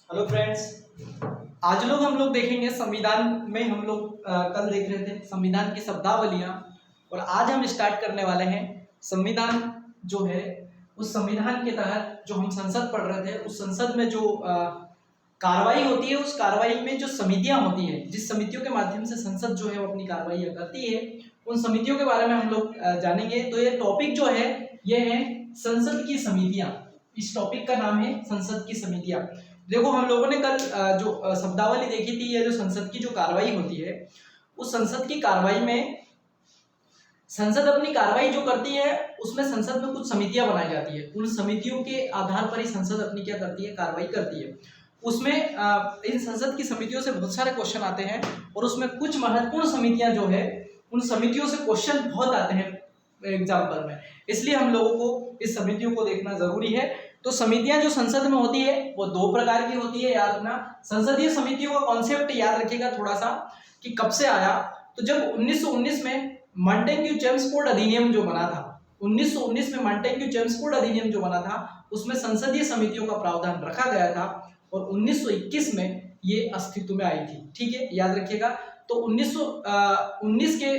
Hello friends, आज हम लोग देखेंगे संविधान में। हम लोग कल देख रहे थे संविधान की शब्दावलियां, और आज हम स्टार्ट करने वाले हैं संविधान जो है उस संविधान के तहत जो हम संसद पढ़ रहे थे, उस संसद में जो कार्रवाई होती है, उस कार्रवाई में जो समितियां होती है, जिस समितियों के माध्यम से संसद जो है वो अपनी कार्रवाई करती है, उन समितियों के बारे में हम लोग जानेंगे। तो ये टॉपिक जो है ये है संसद की समितियां। इस टॉपिक का नाम है संसद की समितियां। देखो, हम लोगों ने कल जो शब्दावली देखी थी, ये जो संसद की जो कार्रवाई होती है, उस संसद की कार्रवाई में संसद अपनी कार्रवाई जो करती है उसमें संसद में कुछ समितियां बनाई जाती है। उन समितियों के आधार पर ही संसद अपनी क्या करती है, कार्रवाई करती है। उसमें इन संसद की समितियों से बहुत सारे क्वेश्चन आते हैं, और उसमें कुछ महत्वपूर्ण समितियां जो है, उन समितियों से क्वेश्चन बहुत आते हैं एग्जाम्पल में। इसलिए हम लोगों को इस समितियों को देखना जरूरी है। तो समितियां जो संसद में होती है वो दो प्रकार की होती है, याद रखना। संसदीय समितियों का कॉन्सेप्ट याद रखिएगा थोड़ा सा, कि कब से आया। तो जब 1919 में मॉन्टेग्यू-चेम्सफोर्ड अधिनियम जो बना था, 1919 में मॉन्टेग्यू-चेम्सफोर्ड अधिनियम जो बना था, उसमें संसदीय समितियों का प्रावधान रखा गया था, और 1921 में ये अस्तित्व में आई थी। ठीक है, याद रखिएगा। तो 1919 के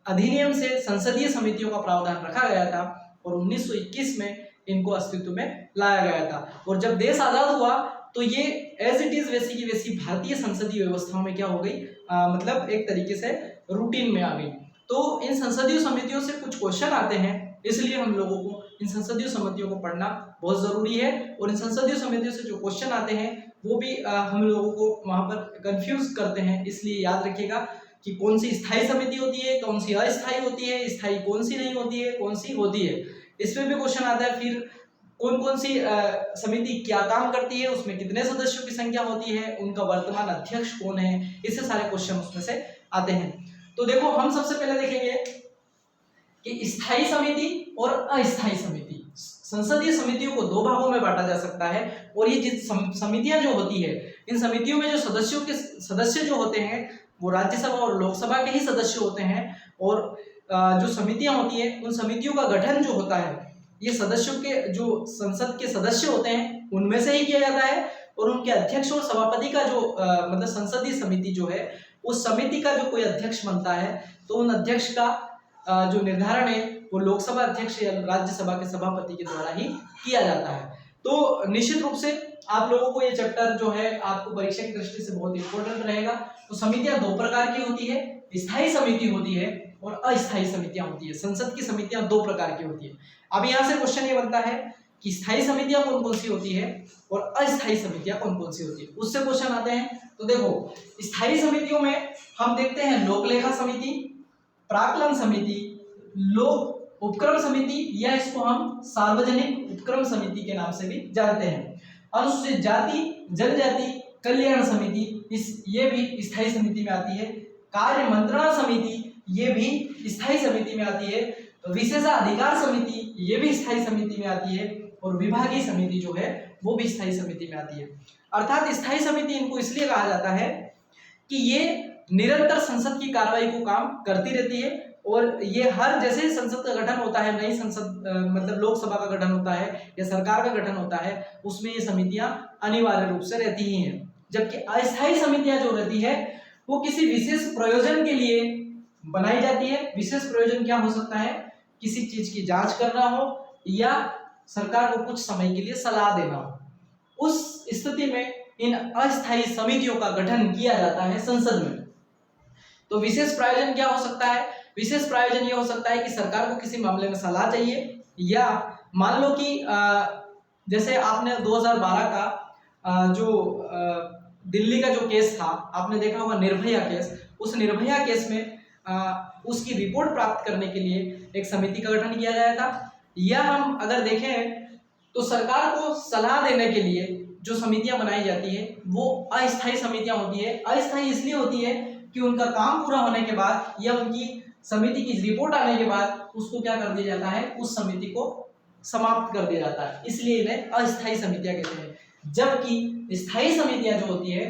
अधिनियम से संसदीय समितियों का प्रावधान रखा गया था, और 1921 में इनको अस्तित्व में लाया गया था। और जब देश आजाद हुआ तो ये एज इट इज वैसी की वैसी भारतीय संसदीय व्यवस्थाओं में क्या हो गई, मतलब एक तरीके से रूटीन में आ गई। तो इन संसदीय समितियों से कुछ क्वेश्चन आते हैं, इसलिए हम लोगों को इन संसदीय समितियों को पढ़ना बहुत जरूरी है। और इन संसदीय समितियों से जो क्वेश्चन आते हैं वो भी हम लोगों को वहां पर कंफ्यूज करते हैं। इसलिए याद रखिएगा कि कौन सी स्थायी समिति होती है, कौन सी अस्थायी होती है, स्थायी कौन सी नहीं होती है, कौन सी होती है, इसमें भी क्वेश्चन आता है। फिर कौन कौन सी समिति क्या काम करती है, उसमें कितने सदस्यों की संख्या होती है, उनका वर्तमान अध्यक्ष कौन है, इससे सारे क्वेश्चन उसमें से आते हैं। तो देखो, हम सबसे पहले देखेंगे कि स्थायी समिति और अस्थायी समिति। संसदीय समितियों को दो भागों में बांटा जा सकता है, और ये जिस समितियां जो होती है, इन समितियों में जो सदस्य जो होते हैं वो राज्यसभा और लोकसभा के ही सदस्य होते हैं। और जो समितियां होती है, उन समितियों का गठन जो होता है, ये सदस्यों के जो संसद के सदस्य होते हैं उनमें से ही किया जाता है। और उनके अध्यक्ष और सभापति का जो मतलब संसदीय समिति जो है, उस समिति का जो कोई अध्यक्ष बनता है, तो उन अध्यक्ष का जो निर्धारण है वो लोकसभा अध्यक्ष या राज्यसभा के सभापति के द्वारा ही किया जाता है। तो निश्चित रूप से आप लोगों को ये चैप्टर जो है आपको परीक्षा की दृष्टि से बहुत इंपॉर्टेंट रहेगा। तो समितियां दो प्रकार की होती है, स्थायी समिति होती है और अस्थायी समितियां होती है। संसद की समितियां दो प्रकार की होती है। अब यहाँ से क्वेश्चन ये बनता है कि स्थायी समितियां कौन कौन सी होती है और अस्थायी समितियां कौन कौन सी होती है, उससे क्वेश्चन आते हैं। तो देखो, स्थायी समितियों में हम देखते हैं लोक लेखा समिति, प्राक्कलन समिति, लोक उपक्रम समिति, या इसको हम सार्वजनिक उपक्रम समिति के नाम से भी जानते हैं। अनुसूचित जाति जनजाति कल्याण समिति, ये भी स्थायी समिति में आती है। कार्य मंत्रणा समिति, ये भी स्थायी समिति में आती है। विशेषाधिकार समिति, ये भी स्थायी समिति में आती है। और विभागीय समिति जो है वो भी स्थायी समिति में आती है। अर्थात स्थायी समिति इनको इसलिए कहा जाता है कि ये निरंतर संसद की कार्रवाई को काम करती रहती है, और ये हर जैसे संसद का गठन होता है, नई संसद मतलब लोकसभा का गठन होता है या सरकार का गठन होता है, उसमें ये समितियां अनिवार्य रूप से रहती ही हैं। जबकि अस्थायी समितियां जो रहती है वो किसी विशेष प्रयोजन के लिए बनाई जाती है। विशेष प्रयोजन क्या हो सकता है, किसी चीज की जांच करना हो या सरकार को कुछ समय के लिए सलाह देना हो। उस स्थिति में इन अस्थायी समितियों का गठन किया जाता है संसद में। तो विशेष प्रयोजन क्या हो सकता है, विशेष प्रयोजन यह हो सकता है कि सरकार को किसी मामले में सलाह चाहिए, या मान लो कि जैसे आपने 2012 का जो दिल्ली का जो केस था, आपने देखा होगा निर्भया केस। उस निर्भया केस में उसकी रिपोर्ट प्राप्त करने के लिए एक समिति का गठन किया गया था। या हम अगर देखें तो सरकार को सलाह देने के लिए जो समितियां बनाई जाती है वो अस्थायी समितियां होती है। अस्थायी इसलिए होती है कि उनका काम पूरा होने के बाद या उनकी समिति की रिपोर्ट आने के बाद उसको क्या कर दिया जाता है, उस समिति को समाप्त कर दिया जाता है, इसलिए इन्हें अस्थायी समितियां कहते हैं। जबकि स्थायी समितियां जो होती है,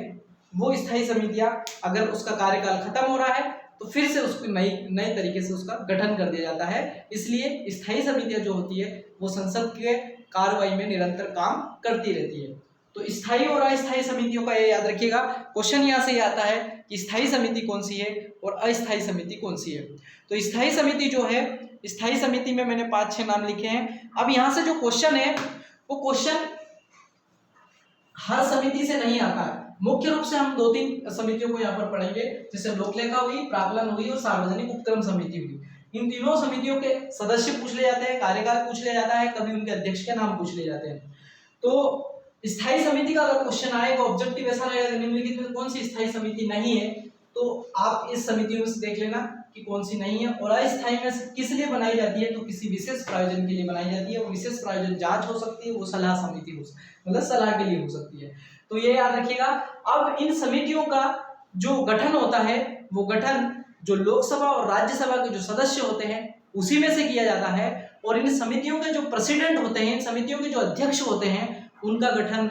वो स्थायी समितियां अगर उसका कार्यकाल खत्म हो रहा है तो फिर से उसको नई तरीके से उसका गठन कर दिया जाता है। इसलिए स्थायी समितियां जो होती है वो संसद के कार्रवाई में निरंतर काम करती रहती है। तो स्थायी और अस्थायी समितियों का ये याद रखिएगा। क्वेश्चन यहाँ से ये आता है कि स्थायी समिति कौन सी है और अस्थायी समिति कौन सी है। तो स्थायी समिति जो है, स्थायी समिति में मैंने 5-6 नाम लिखे हैं। अब यहाँ से जो क्वेश्चन है वो क्वेश्चन हर समिति से नहीं आता है। मुख्य रूप से हम 2-3 समितियों को यहाँ पर पढ़ेंगे, जैसे लोक लेखा हुई, प्राक्कलन हुई और सार्वजनिक उपक्रम समिति हुई। इन तीनों समितियों के सदस्य पूछ ले जाते हैं, कार्यकाल पूछ लिया जाता है, कभी उनके अध्यक्ष के नाम पूछ ले जाते हैं। तो स्थायी समिति का अगर क्वेश्चन आएगा, ऑब्जेक्टिव ऐसा रहेगा कि निम्नलिखित में कौन सी स्थायी समिति नहीं है, तो आप इस समितियों में से देख लेना कि कौन सी नहीं है। और अस्थायी में किस लिए बनाई जाती है, तो किसी विशेष प्रयोजन के लिए बनाई जाती है। वो विशेष प्रयोजन जांच हो सकती है, वो सलाह समिति हो, मतलब सलाह के लिए हो सकती है। तो ये याद रखिएगा। अब इन समितियों का जो गठन होता है, वो गठन जो लोकसभा और राज्यसभा के जो सदस्य होते हैं उसी में से किया जाता है। और इन समितियों के जो प्रेसिडेंट होते हैं, इन समितियों के जो अध्यक्ष होते हैं, उनका गठन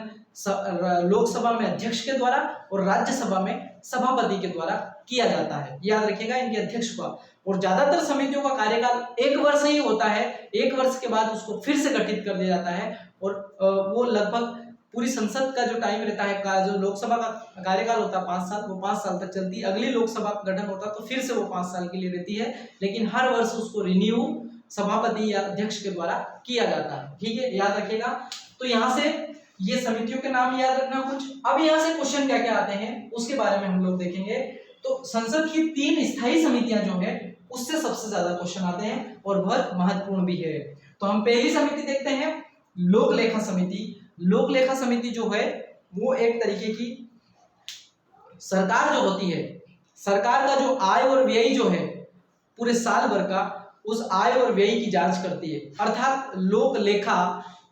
लोकसभा में अध्यक्ष के द्वारा और राज्यसभा में सभापति के द्वारा किया जाता है। याद रखिएगा इनके अध्यक्ष का। और ज्यादातर समितियों का कार्यकाल 1 वर्ष ही होता है। 1 वर्ष के बाद उसको फिर से गठित कर दिया जाता है। और वो लगभग पूरी संसद का जो टाइम रहता है, जो लोकसभा का कार्यकाल होता है 5 साल, वो 5 साल तक चलती है। अगली लोकसभा का गठन होता है तो फिर से वो 5 साल के लिए रहती है, लेकिन हर वर्ष उसको रिन्यू सभापति या अध्यक्ष के द्वारा किया जाता है। ठीक है, याद रखिएगा। तो यहाँ से ये समितियों के नाम याद रखना कुछ। अब यहाँ से क्वेश्चन क्या क्या आते हैं उसके बारे में हम लोग देखेंगे। तो संसद की 3 स्थायी समितियां जो है उससे सबसे ज्यादा क्वेश्चन आते हैं और बहुत महत्वपूर्ण भी है। तो हम पहली समिति देखते हैं, लोक लेखा समिति। लोक लेखा समिति जो है वो एक तरीके की सरकार जो होती है, सरकार का जो आय और व्यय जो है पूरे साल भर का, उस आय और व्यय की जांच करती है। अर्थात लोक लेखा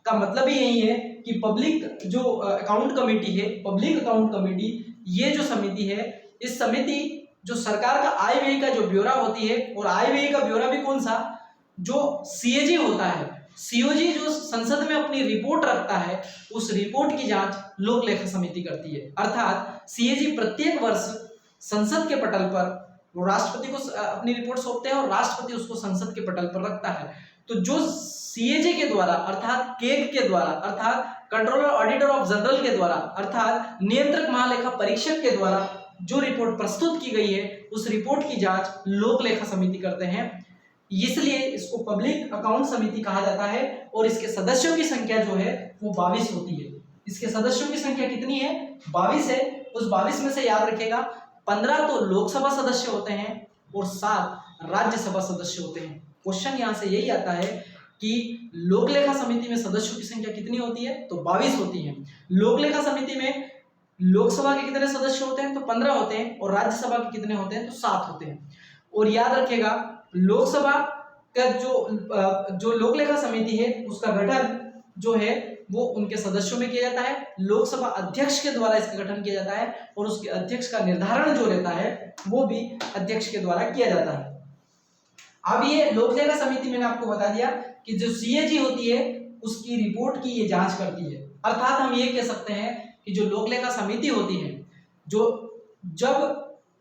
का मतलब ही यही है कि पब्लिक जो अकाउंट कमेटी है, पब्लिक अकाउंट कमेटी, ये जो समिति है, इस समिति जो सरकार का आय व्यय का जो ब्यौरा होती है, और आय व्यय का ब्यौरा भी कौन सा, जो सीएजी होता है, सीओजी जो संसद में अपनी रिपोर्ट रखता है, उस रिपोर्ट की जांच लोक लेखा समिति करती है। अर्थात सीएजी प्रत्येक वर्ष संसद के पटल पर राष्ट्रपति को अपनी रिपोर्ट सौंपते हैं और राष्ट्रपति उसको संसद के पटल पर रखता है। तो जो सीएजी के द्वारा, अर्थात केग के द्वारा, अर्थात कंट्रोलर ऑडिटर ऑफ जनरल के द्वारा, अर्थात नियंत्रक महालेखा परीक्षक के द्वारा जो रिपोर्ट प्रस्तुत की गई है, उस रिपोर्ट की जांच लोक लेखा समिति करते हैं। इसलिए इसको पब्लिक अकाउंट समिति कहा जाता है। और इसके सदस्यों की संख्या जो है वो 22 होती है। इसके सदस्यों की संख्या कितनी है, 22 है। उस 22 में से याद रखेगा 15 तो लोकसभा सदस्य होते हैं और 7 राज्यसभा सदस्य होते हैं। क्वेश्चन यहाँ से यही आता है कि लोक लेखा समिति में सदस्यों की संख्या कितनी होती है, तो 22 होती है। लोक लेखा समिति में लोकसभा के कितने सदस्य होते हैं, तो 15 होते हैं, और राज्यसभा के कितने होते हैं, तो 7 होते हैं। और याद रखिएगा लोकसभा का जो लोक लेखा समिति है उसका गठन जो है वो उनके सदस्यों में किया जाता है। लोकसभा अध्यक्ष के द्वारा इसका गठन किया जाता है, और उसके अध्यक्ष का निर्धारण जो रहता है वो भी अध्यक्ष के द्वारा किया जाता है। अब ये लोक लेखा समिति मैंने आपको बता दिया कि जो सीएजी होती है उसकी रिपोर्ट की ये जांच करती है। अर्थात हम ये कह सकते हैं कि जो लोक लेखा समिति होती है, जो जब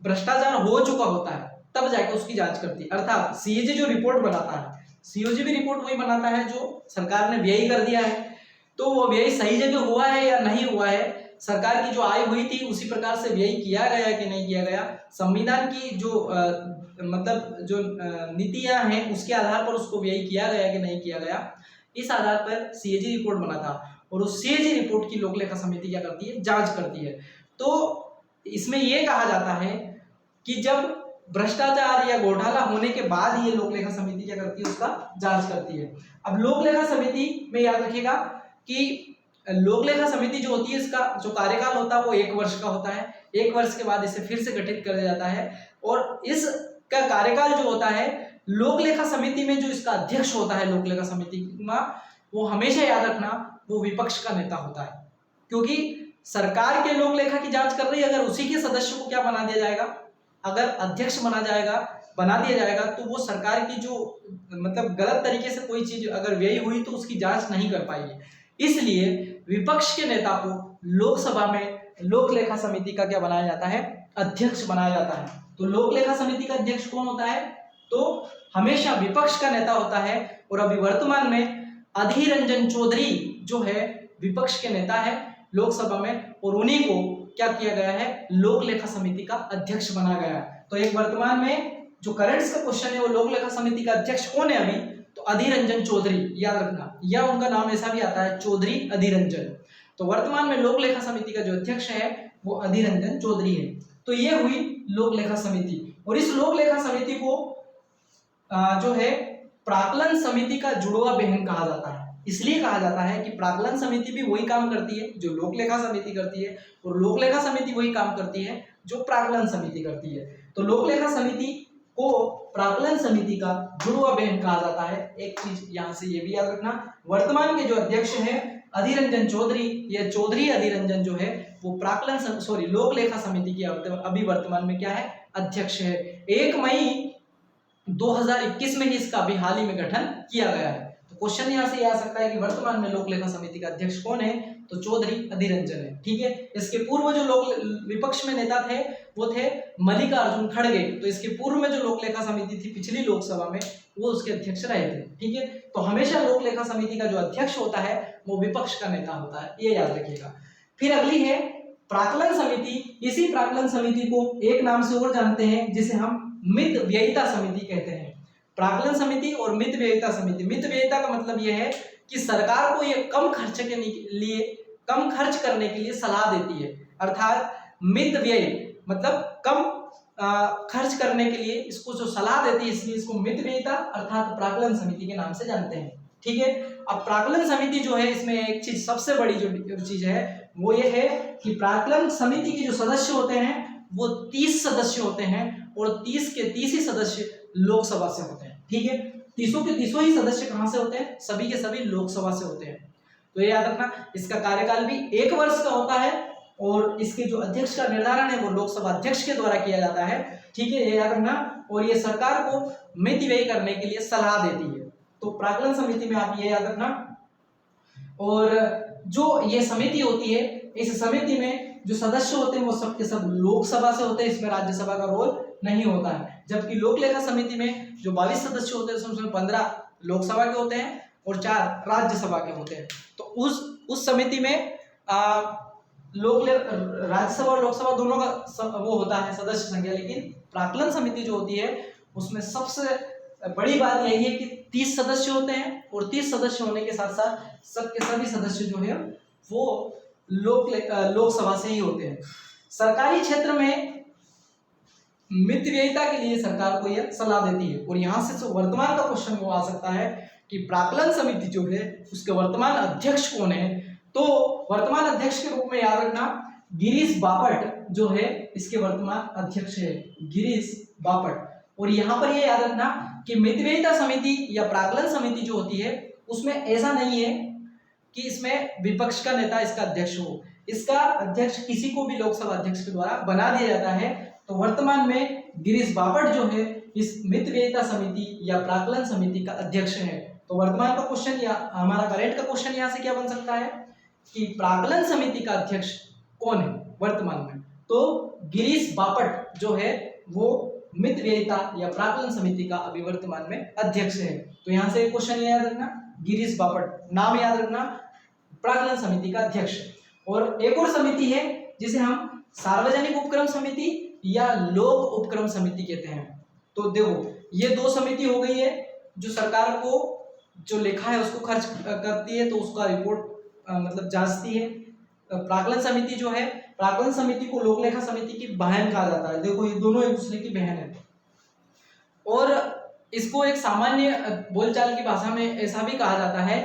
भ्रष्टाचार हो चुका होता है तब जाके उसकी जांच करती है। अर्थात सीएजी जो रिपोर्ट बनाता है, सीओजी भी रिपोर्ट वही बनाता है जो सरकार ने व्यय कर दिया है, तो वो व्यय सही जगह हुआ है या नहीं हुआ है, सरकार की जो आय हुई थी उसी प्रकार से व्यय किया गया कि नहीं किया गया, संविधान की जो मतलब जो नीतियां हैं उसके आधार पर उसको व्यय किया गया कि नहीं किया गया, इस आधार पर सीएजी रिपोर्ट बनाता। और उस सीएजी रिपोर्ट की लोक लेखा समिति क्या करती है, जांच करती है। तो इसमें यह कहा जाता है कि जब भ्रष्टाचार या घोटाला होने के बाद ये लोक लेखा समिति क्या करती है, उसका जांच करती है। अब लोक लेखा समिति में याद रखिएगा कि लोक लेखा समिति जो होती है इसका जो कार्यकाल होता है वो 1 वर्ष का होता है। 1 वर्ष के बाद इसे फिर से गठित कर दिया जाता है, और इसका कार्यकाल जो होता है, लोक लेखा समिति में जो इसका अध्यक्ष होता है लोक लेखा समिति में, वो हमेशा याद रखना वो विपक्ष का नेता होता है। क्योंकि सरकार के लोक लेखा की जांच कर रही है, अगर उसी के सदस्य को क्या बना दिया जाएगा, अगर अध्यक्ष बना दिया जाएगा तो वो सरकार की जो मतलब गलत तरीके से कोई चीज अगर व्यय हुई तो उसकी जांच नहीं कर पाएगी। इसलिए विपक्ष के नेता को लोकसभा में लोक लेखा समिति का क्या बनाया जाता है, अध्यक्ष बनाया जाता है। तो लोक लेखा समिति का अध्यक्ष कौन होता है, तो हमेशा विपक्ष का नेता होता है। और अभी वर्तमान में अधीर रंजन चौधरी जो है विपक्ष के नेता है लोकसभा में, और उन्हीं को क्या किया गया है, लोक लेखा समिति का अध्यक्ष बना गया है। तो एक वर्तमान में जो करंट्स का क्वेश्चन है वो लोक लेखा समिति का अध्यक्ष कौन है अभी, तो अधीर रंजन चौधरी, याद रखना, या उनका नाम ऐसा भी आता है चौधरी अधीर रंजन। तो वर्तमान में लोक लेखा समिति का जो अध्यक्ष है वो अधीर रंजन चौधरी है। तो ये हुई लोक लेखा समिति, और इस लोक लेखा समिति को जो है प्राक्कलन समिति का जुड़वा बहन कहा जाता है। इसलिए कहा जाता है कि प्राक्कलन समिति भी वही काम करती है जो लोक लेखा समिति करती है, और लोक लेखा समिति वही काम करती है जो प्राक्कलन समिति करती है। तो लोक लेखा समिति को प्राक्कलन समिति का जुड़वा बहन कहा जाता है। एक चीज यहाँ से ये भी याद रखना, वर्तमान के जो अध्यक्ष है अधीर रंजन चौधरी, ये चौधरी अधीर रंजन जो है वो प्राक्कलन लोक लेखा समिति की अभी वर्तमान में क्या है, अध्यक्ष है। 1 मई 2021 में ही इसका अभी हाल ही में गठन किया गया है। तो क्वेश्चन यहाँ से आ सकता है कि वर्तमान में लोक लेखा समिति का अध्यक्ष कौन है, तो चौधरी अधीर रंजन है। ठीक है, इसके पूर्व जो विपक्ष में नेता थे वो थे मल्लिकार्जुन खड़गे। तो इसके पूर्व में जो लोक लेखा समिति थी पिछली लोकसभा में, वो उसके अध्यक्ष रहे थे। ठीक है, तो हमेशा लोक लेखा समिति का जो अध्यक्ष होता है वो विपक्ष का नेता होता है, ये याद रखिएगा। फिर अगली है प्राक्कलन समिति। इसी प्राक्कलन समिति को एक नाम से और जानते हैं जिसे हम मित व्ययिता समिति कहते हैं। प्राक्कलन समिति और मित व्ययिता समिति, मित व्ययिता का मतलब यह है कि सरकार को ये कम खर्च करने के लिए सलाह देती है, अर्थात मित व्यय मतलब कम खर्च करने के लिए इसको जो सलाह देती है, इसलिए इसको मित व्ययिता अर्थात प्राक्कलन समिति के नाम से जानते हैं। ठीक है, अब प्राक्कलन समिति जो है, इसमें एक चीज सबसे बड़ी जो चीज है वो ये है कि प्राक्कलन समिति के जो सदस्य होते हैं वो 30 सदस्य होते हैं, और 30 के 30 ही सदस्य लोकसभा से होते हैं। ठीक है, 30 के 30 ही सदस्य कहाँ से होते हैं, सभी के सभी लोकसभा से होते हैं। तो ये याद रखना, इसका कार्यकाल भी 1 वर्ष का होता है, और इसके जो अध्यक्ष का निर्धारण है वो लोकसभा अध्यक्ष के द्वारा किया जाता है। ठीक है, ये याद रखना, और ये सरकार को मित व्यय करने के लिए सलाह देती है। तो प्राक्कलन समिति में आप ये याद रखना। और जो ये समिति होती है, इस समिति में जो सदस्य होते हैं वो सब के सब लोकसभा से होते हैं, इसमें राज्यसभा का रोल नहीं होता है। जबकि लोक लेखा समिति में जो 22 सदस्य होते हैं उसमें 15 लोकसभा के होते हैं और 4 राज्यसभा के होते हैं। तो उस समिति में राज्यसभा और लोकसभा दोनों का वो होता है सदस्य संख्या, लेकिन प्राक्कलन समिति जो होती है उसमें सबसे बड़ी बात यही है कि 30 सदस्य होते हैं, और 30 सदस्य होने के साथ साथ सबके सभी सदस्य जो है वो लोकसभा से ही होते हैं। सरकारी क्षेत्र में मित व्ययिता के लिए सरकार को यह सलाह देती है। और यहाँ से जो वर्तमान का क्वेश्चन वो आ सकता है कि प्राक्कलन समिति जो है उसके वर्तमान अध्यक्ष कौन है। तो वर्तमान अध्यक्ष के रूप में याद रखना, गिरीश बापट जो है इसके वर्तमान अध्यक्ष है, गिरीश बापट। और यहाँ पर ये याद रखना कि मित व्ययिता समिति या प्राक्कलन समिति जो होती है उसमें ऐसा नहीं है कि इसमें विपक्ष का नेता इसका अध्यक्ष हो, इसका अध्यक्ष किसी को भी लोकसभा अध्यक्ष के द्वारा बना दिया जाता है। तो वर्तमान में गिरीश बापट जो है इस मित व्ययिता समिति या प्राक्कलन समिति का अध्यक्ष है। तो वर्तमान का क्वेश्चन या हमारा करेंट का क्वेश्चन यहाँ से क्या बन सकता है कि प्राक्कलन समिति का अध्यक्ष कौन है वर्तमान में, तो गिरीश बापट जो है वो मित व्ययिता या प्राक्कलन समिति का अभी वर्तमान में अध्यक्ष है। तो यहाँ से क्वेश्चन याद रखना, गिरीश बापट नाम याद रखना, प्राक्कलन समिति का अध्यक्ष। और एक और समिति है जिसे हम सार्वजनिक उपक्रम समिति या लोक उपक्रम समिति कहते हैं। तो देखो ये 2 समिति हो गई है जो सरकार को जो लेखा है उसको खर्च करती है, तो उसका रिपोर्ट मतलब जांचती है। प्राक्कलन समिति जो है, प्राक्कलन समिति को लोक लेखा समिति की बहन कहा जाता है। देखो ये दोनों एक दूसरे की बहन है। और इसको एक सामान्य बोलचाल की भाषा में ऐसा भी कहा जाता है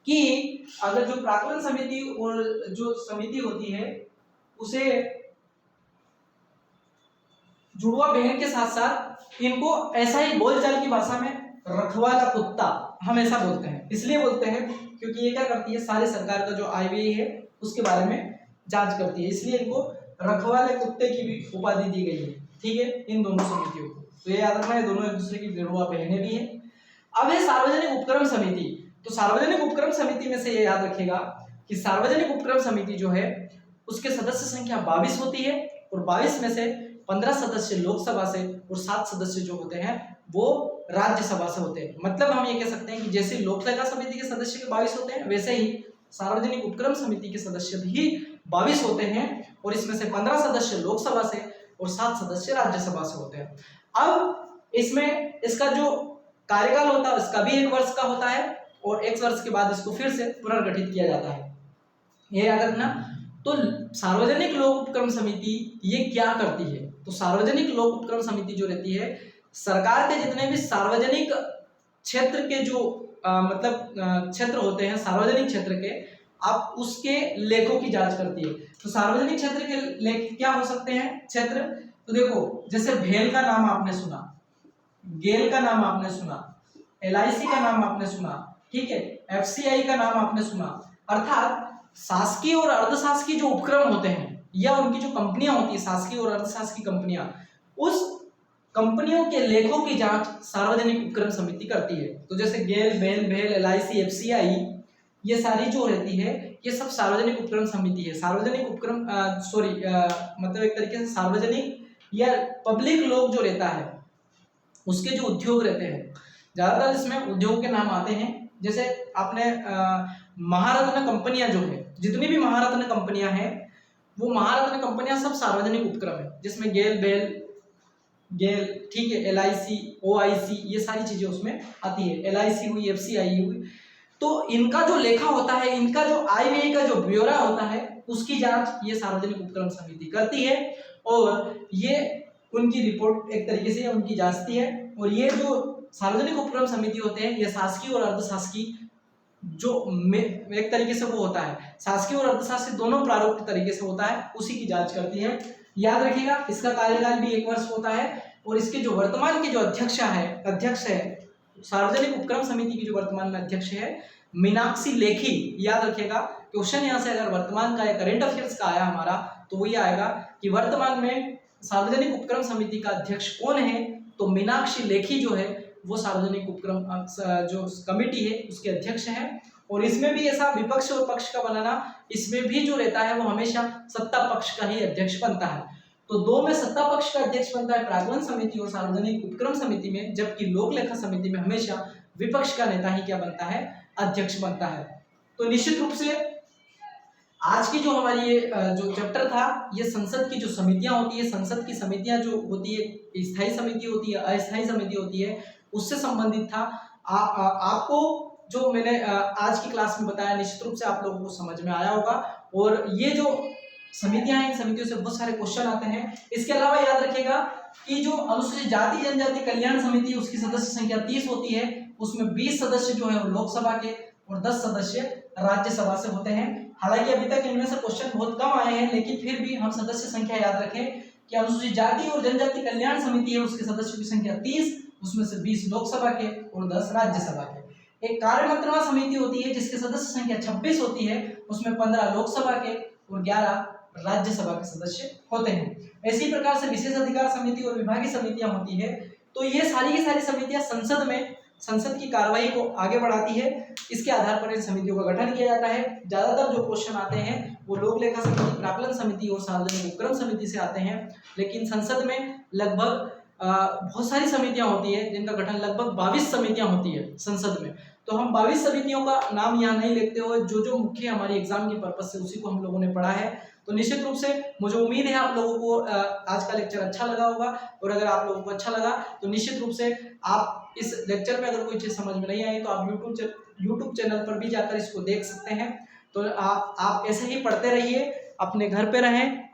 कि अगर जो प्राक्कलन समिति और जो समिति होती है उसे जुड़वा बहन के साथ साथ इनको ऐसा ही बोलचाल की भाषा में रखवाला कुत्ता हम ऐसा बोलते हैं। इसलिए बोलते हैं क्योंकि ये क्या करती है, सारे सरकार का जो आय व्यय है उसके बारे में जांच करती है, इसलिए इनको रखवाले कुत्ते की भी उपाधि दी गई है। ठीक है, इन दोनों समितियों को तो ये याद रखना है, दोनों एक दूसरे की जुड़वा बहनें भी हैं। अब है सार्वजनिक उपक्रम समिति। तो सार्वजनिक उपक्रम समिति में से ये याद रखेगा कि सार्वजनिक उपक्रम समिति जो है उसके सदस्य संख्या 22 होती है, और 22 में से 15 सदस्य लोकसभा से और 7 सदस्य जो होते हैं वो राज्यसभा से होते हैं। मतलब हम ये कह सकते हैं कि जैसे लोक लेखा समिति के सदस्य के 22 होते हैं वैसे ही सार्वजनिक उपक्रम समिति के सदस्य भी 22 होते हैं और इसमें से 15 सदस्य लोकसभा से और 7 सदस्य राज्यसभा से होते हैं। अब इसमें इसका जो कार्यकाल होता है इसका भी 1 वर्ष का होता है और 1 वर्ष के बाद इसको फिर से पुनर्गठित किया जाता है, ये याद रखना। तो सार्वजनिक लोक उपक्रम समिति ये क्या करती है? तो सार्वजनिक लोक उपक्रम समिति जो रहती है, सरकार के जितने भी सार्वजनिक क्षेत्र के जो क्षेत्र होते हैं सार्वजनिक क्षेत्र के, आप उसके लेखों की जांच करती है। तो सार्वजनिक क्षेत्र के लेख क्या हो सकते हैं क्षेत्र? तो देखो, जैसे भेल का नाम आपने सुना, गेल का नाम आपने सुना, LIC का नाम आपने सुना, ठीक है, FCI का नाम आपने सुना। अर्थात शासकीय और अर्धशासकीय जो उपक्रम होते हैं या उनकी जो कंपनियां होती है, शासकीय और अर्धशासकीय कंपनियां, उस कंपनियों के लेखों की जांच सार्वजनिक उपक्रम समिति करती है। तो जैसे गेल, बेल, भेल, LIC, FCI, ये सारी जो रहती है ये सब सार्वजनिक उपक्रम समिति है। सार्वजनिक उपक्रम मतलब एक तरीके से सार्वजनिक या पब्लिक लोग जो रहता है उसके जो उद्योग रहते हैं, ज्यादातर इसमें उद्योग के नाम आते हैं। जैसे आपने महारत्न कंपनियां जो है, जितनी भी महारत्न कंपनियां हैं वो महारत्न कंपनियां सब सार्वजनिक उपक्रम है, जिसमें गेल, बेल, ठीक है, LIC, OIC, ये सारी चीजें उसमें आती है। LIC हुई, FCI हुई, तो इनका जो लेखा होता है, इनका जो आय व्यय का जो ब्यौरा होता है, उसकी जांच ये सार्वजनिक उपक्रम समिति करती है और ये उनकी रिपोर्ट एक तरीके से उनकी जांचती है। और ये जो सार्वजनिक उपक्रम समिति होते हैं ये शासकीय और अर्धशासकीय जो एक तरीके से वो होता है, शासकीय और अर्थशास्त्री दोनों प्रारूप के तरीके से होता है, उसी की जांच करती है। याद रखिएगा, इसका कार्यकाल भी 1 वर्ष होता है और इसके जो वर्तमान के जो अध्यक्ष है सार्वजनिक उपक्रम समिति की जो वर्तमान में अध्यक्ष है मीनाक्षी लेखी। याद रखिएगा, क्वेश्चन यहाँ से अगर वर्तमान का या करंट अफेयर्स का आया हमारा तो वो ये आएगा कि वर्तमान में सार्वजनिक उपक्रम समिति का अध्यक्ष कौन है? तो मीनाक्षी लेखी जो है वो सार्वजनिक उपक्रम जो कमेटी है उसके अध्यक्ष हैं। और इसमें भी ऐसा विपक्ष और पक्ष का बनाना, इसमें भी जो रहता है वो हमेशा सत्ता पक्ष का ही अध्यक्ष बनता है। तो 2 में सत्ता पक्ष का अध्यक्ष बनता है प्राक्कलन समिति और सार्वजनिक उपक्रम समिति में, जबकि लोक लेखा समिति में हमेशा विपक्ष का नेता ही क्या बनता है? अध्यक्ष बनता है। तो निश्चित रूप से आज की जो हमारी ये जो चैप्टर था, ये संसद की जो समितियां होती है, संसद की समितियां जो होती है, स्थायी समिति होती है, अस्थायी समिति होती है, उससे संबंधित था। आपको जो मैंने आज की क्लास में बताया निश्चित रूप से आप लोगों को समझ में आया होगा। और ये जो समितियां हैं, इन समितियों से बहुत सारे क्वेश्चन आते हैं। इसके अलावा याद रखिएगा कि जो अनुसूचित जाति जनजाति कल्याण समिति है उसकी सदस्य संख्या 30 होती है, उसमें 20 सदस्य जो है वो लोकसभा के और 10 सदस्य राज्यसभा से होते हैं। हालांकि अभी तक इनमें से क्वेश्चन बहुत कम आए हैं, लेकिन फिर भी हम सदस्य संख्या याद रखें कि अनुसूचित जाति और जनजाति कल्याण समिति है उसके सदस्यों की संख्या 30, उसमें से 20 लोकसभा के और 10 राज्यसभा के। एक कार्य मंत्रणा समिति होती है जिसके सदस्य संख्या 26 होती है, उसमें 15 लोकसभा के और 11 राज्यसभा के सदस्य होते हैं। इसी प्रकार से विशेष अधिकार समिति और विभागीय समितियां होती है। तो ये सारी की सारी समितियां संसद की कार्रवाई को आगे बढ़ाती है। इसके आधार पर इन समितियों का गठन किया जाता है। ज्यादातर जो क्वेश्चन आते हैं वो लोक लेखा समिति, प्राक्कलन समिति और सार्वजनिक उपक्रम समिति से आते हैं, लेकिन संसद में लगभग बहुत सारी समितियां होती है जिनका गठन लगभग 22 समितियां होती है संसद में। तो हम 22 समितियों का नाम यहाँ नहीं लेते हुए जो मुख्य हमारी एग्जाम के पर्पज से उसी को हम लोगों ने पढ़ा है। तो निश्चित रूप से मुझे उम्मीद है आप लोगों को आज का लेक्चर अच्छा लगा होगा। और अगर आप लोगों को अच्छा लगा तो निश्चित रूप से आप इस लेक्चर में अगर कोई चीज़ समझ में नहीं आई तो आप यूट्यूब चैनल पर भी जाकर इसको देख सकते हैं। तो आप ऐसे ही पढ़ते रहिए, अपने घर पे रहें।